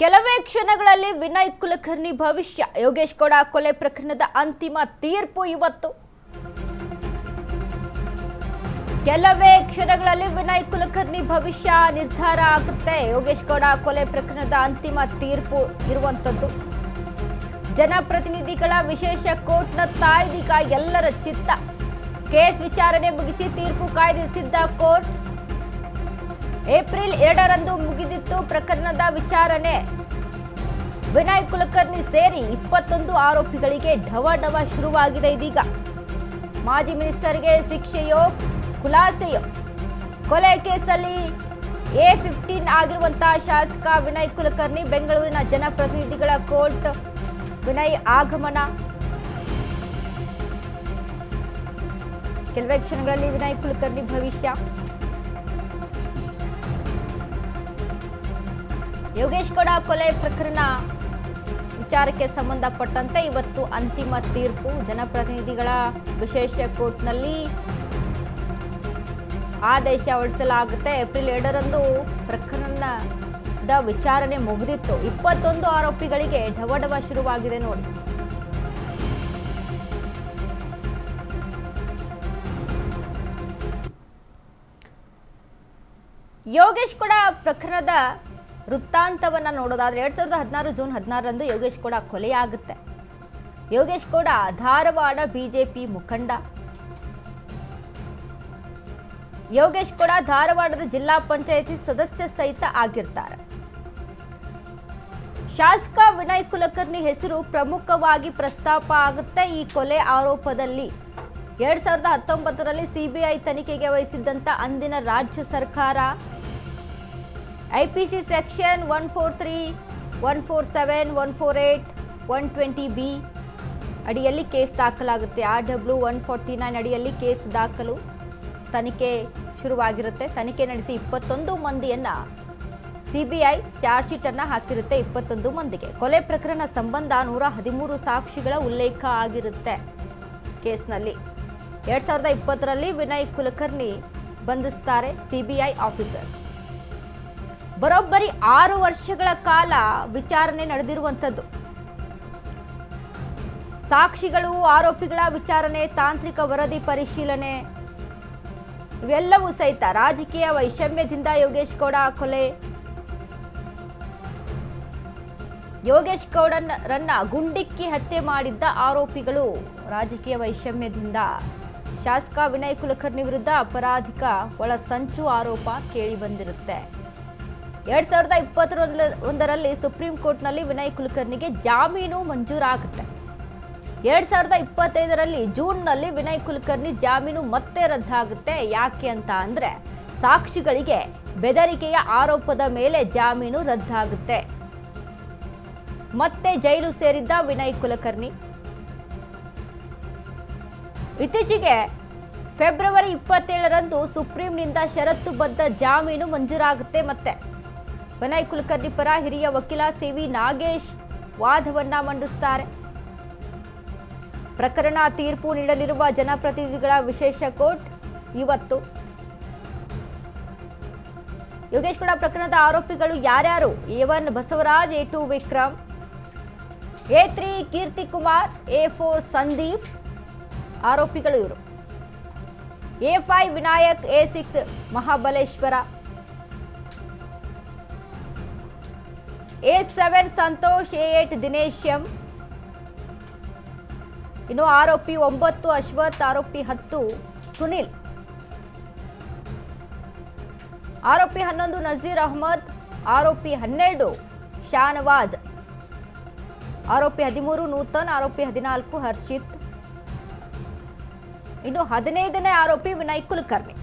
ಕೆಲವೇ ಕ್ಷಣಗಳಲ್ಲಿ ವಿನಯ್ ಕುಲಕರ್ಣಿ ಭವಿಷ್ಯ. ಯೋಗೇಶ್ ಗೌಡ ಕೊಲೆ ಪ್ರಕರಣದ ಅಂತಿಮ ತೀರ್ಪು ಇವತ್ತು. ಕೆಲವೇ ಕ್ಷಣಗಳಲ್ಲಿ ವಿನಯ್ ಕುಲಕರ್ಣಿ ಭವಿಷ್ಯ ನಿರ್ಧಾರ ಆಗುತ್ತೆ. ಯೋಗೇಶ್ ಗೌಡ ಕೊಲೆ ಪ್ರಕರಣದ ಅಂತಿಮ ತೀರ್ಪು ಇರುವಂತದ್ದು. ಜನಪ್ರತಿನಿಧಿಗಳ ವಿಶೇಷ ಕೋರ್ಟ್ನ ತಾಯ್ದೀಗ ಎಲ್ಲರ ಚಿತ್ತ. ಕೇಸ್ ವಿಚಾರಣೆ ಮುಗಿಸಿ ತೀರ್ಪು ಕಾಯ್ದಿರಿಸಿದ್ದ ಕೋರ್ಟ್. ಏಪ್ರಿಲ್ 2ರಂದು ಮುಗಿದಿತ್ತು ಪ್ರಕರಣದ ವಿಚಾರಣೆ. ವಿನಯ್ ಕುಲಕರ್ಣಿ ಸೇರಿ 21 ಆರೋಪಿಗಳಿಗೆ ಢವಢವ ಶುರುವಾಗಿದೆ ಇದೀಗ. ಮಾಜಿ ಮಿನಿಸ್ಟರ್ಗೆ ಶಿಕ್ಷೆಯೋ ಖುಲಾಸೆಯೋ? ಕೊಲೆ ಕೇಸಲ್ಲಿ A15 ಆಗಿರುವಂತಹ ಶಾಸಕ ವಿನಯ್ ಕುಲಕರ್ಣಿ ಬೆಂಗಳೂರಿನ ಜನಪ್ರತಿನಿಧಿಗಳ ಕೋರ್ಟ್. ವಿನಯ್ ಆಗಮನ. ಕೆಲವೇ ಕ್ಷಣಗಳಲ್ಲಿ ವಿನಯ್ ಕುಲಕರ್ಣಿ ಭವಿಷ್ಯ. ಯೋಗೇಶ್ ಗೌಡ ಕೊಲೆ ಪ್ರಕರಣ ವಿಚಾರಕ್ಕೆ ಸಂಬಂಧಪಟ್ಟಂತೆ ಇವತ್ತು ಅಂತಿಮ ತೀರ್ಪು. ಜನಪ್ರತಿನಿಧಿಗಳ ವಿಶೇಷ ಕೋರ್ಟ್ನಲ್ಲಿ ಆದೇಶ ಹೊರಡಿಸಲಾಗುತ್ತೆ. ಏಪ್ರಿಲ್ 2ರಂದು ಪ್ರಕರಣದ ವಿಚಾರಣೆ ಮುಗಿದಿತ್ತು. 21 ಆರೋಪಿಗಳಿಗೆ ಢವಢವ ಶುರುವಾಗಿದೆ ನೋಡಿ. ಯೋಗೇಶ್ ಗೌಡ ಪ್ರಕರಣದ ವೃತ್ತಾಂತವನ್ನ ನೋಡೋದಾದ್ರೆ 2016 ಜೂನ್ 16ರಂದು ಯೋಗೇಶ್ ಗೌಡ ಕೊಲೆಯಾಗುತ್ತೆ. ಯೋಗೇಶ್ ಗೌಡ ಧಾರವಾಡ ಬಿಜೆಪಿ ಮುಖಂಡ. ಯೋಗೇಶ್ ಗೌಡ ಧಾರವಾಡದ ಜಿಲ್ಲಾ ಪಂಚಾಯಿತಿ ಸದಸ್ಯ ಸಹಿತ ಆಗಿರ್ತಾರೆ. ಶಾಸಕ ವಿನಯ್ ಕುಲಕರ್ಣಿ ಹೆಸರು ಪ್ರಮುಖವಾಗಿ ಪ್ರಸ್ತಾಪ ಆಗುತ್ತೆ ಈ ಕೊಲೆ ಆರೋಪದಲ್ಲಿ. 2019ರಲ್ಲಿ ಸಿಬಿಐ ತನಿಖೆಗೆ ವಹಿಸಿದ್ದಂತ ಅಂದಿನ ರಾಜ್ಯ ಸರ್ಕಾರ IPC ಸೆಕ್ಷನ್ 143, 147, 148, 120B ಅಡಿಯಲ್ಲಿ ಕೇಸ್ ದಾಖಲಾಗುತ್ತೆ. RW 149 ಅಡಿಯಲ್ಲಿ ಕೇಸ್ ದಾಖಲು. ತನಿಖೆ ಶುರುವಾಗಿರುತ್ತೆ. ತನಿಖೆ ನಡೆಸಿ 21 ಮಂದಿಯನ್ನ ಸಿಬಿಐ ಚಾರ್ಜ್ ಶೀಟ್ ಅನ್ನ ಹಾಕಿರುತ್ತೆ. 21 ಮಂದಿಗೆ ಕೊಲೆ ಪ್ರಕರಣ ಸಂಬಂಧ 113 ಸಾಕ್ಷಿಗಳ ಉಲ್ಲೇಖ ಆಗಿರುತ್ತೆ ಕೇಸ್ನಲ್ಲಿ. 2020ರಲ್ಲಿ ವಿನಯ್ ಕುಲಕರ್ಣಿ ಬಂಧಿಸ್ತಾರೆ ಸಿಬಿಐ ಆಫೀಸರ್ಸ್. ಬರೋಬ್ಬರಿ 6 ವರ್ಷಗಳ ಕಾಲ ವಿಚಾರಣೆ ನಡೆದಿರುವಂಥದ್ದು. ಸಾಕ್ಷಿಗಳು, ಆರೋಪಿಗಳ ವಿಚಾರಣೆ, ತಾಂತ್ರಿಕ ವರದಿ ಪರಿಶೀಲನೆ ಇವೆಲ್ಲವೂ ಸಹಿತ. ರಾಜಕೀಯ ವೈಷಮ್ಯದಿಂದ ಯೋಗೇಶ್ ಗೌಡ ಕೊಲೆ. ಯೋಗೇಶ್ ಗೌಡರನ್ನ ಗುಂಡಿಕ್ಕಿ ಹತ್ಯೆ ಮಾಡಿದ್ದ ಆರೋಪಿಗಳು ರಾಜಕೀಯ ವೈಷಮ್ಯದಿಂದ. ಶಾಸಕ ವಿನಯ್ ಕುಲಕರ್ಣಿ ವಿರುದ್ಧ ಅಪರಾಧಿಕ ಒಳಸಂಚು ಆರೋಪ ಕೇಳಿ ಬಂದಿರುತ್ತೆ. 2021ರಲ್ಲಿ ಸುಪ್ರೀಂ ಕೋರ್ಟ್ನಲ್ಲಿ ವಿನಯ್ ಕುಲಕರ್ಣಿಗೆ ಜಾಮೀನು ಮಂಜೂರಾಗುತ್ತೆ. 2025ರಲ್ಲಿ ಜೂನ್ನಲ್ಲಿ ವಿನಯ್ ಕುಲಕರ್ಣಿ ಜಾಮೀನು ಮತ್ತೆ ರದ್ದಾಗುತ್ತೆ. ಯಾಕೆ ಅಂತ ಅಂದ್ರೆ ಸಾಕ್ಷಿಗಳಿಗೆ ಬೆದರಿಕೆಯ ಆರೋಪದ ಮೇಲೆ ಜಾಮೀನು ರದ್ದಾಗುತ್ತೆ. ಮತ್ತೆ ಜೈಲು ಸೇರಿದ್ದ ವಿನಯ್ ಕುಲಕರ್ಣಿ ಇತ್ತೀಚೆಗೆ ಫೆಬ್ರವರಿ 27ರಂದು ಸುಪ್ರೀಂನಿಂದ ಷರತ್ತುಬದ್ಧ ಜಾಮೀನು ಮಂಜೂರಾಗುತ್ತೆ. ಮತ್ತೆ ವಿನಯ್ ಕುಲಕರ್ಣಿ ಪರ ಹಿರಿಯ ವಕೀಲ CV ನಾಗೇಶ್ ವಾದವನ್ನ ಮಂಡಿಸ್ತಾರೆ. ಪ್ರಕರಣ ತೀರ್ಪು ನೀಡಲಿರುವ ಜನಪ್ರತಿನಿಧಿಗಳ ವಿಶೇಷ ಕೋರ್ಟ್ ಇವತ್ತು. ಯೋಗೇಶ್ ಗೌಡ ಪ್ರಕರಣದ ಆರೋಪಿಗಳು ಯಾರ್ಯಾರು? A1 Basavaraj, A2 Vikram, A3 ಕೀರ್ತಿ ಕುಮಾರ್, A4 ಸಂದೀಪ್ ಆರೋಪಿಗಳು ಇವರು. A5 Vinayak, A6 Mahabaleshwara, A7 Santosh, A8 Dinesh M. ಇನ್ನು ಆರೋಪಿ 9 ಅಶ್ವಥ್, ಆರೋಪಿ 10 ಸುನಿಲ್, ಆರೋಪಿ 11 ನಜೀರ್ ಅಹಮದ್, ಆರೋಪಿ 12 ಶಾನವಾಜ್, ಆರೋಪಿ 13 ನೂತನ್, ಆರೋಪಿ 14 ಹರ್ಷಿತ್. ಇನ್ನು 15ನೇ ಆರೋಪಿ ವಿನಯ್ ಕುಲಕರ್ಣಿ.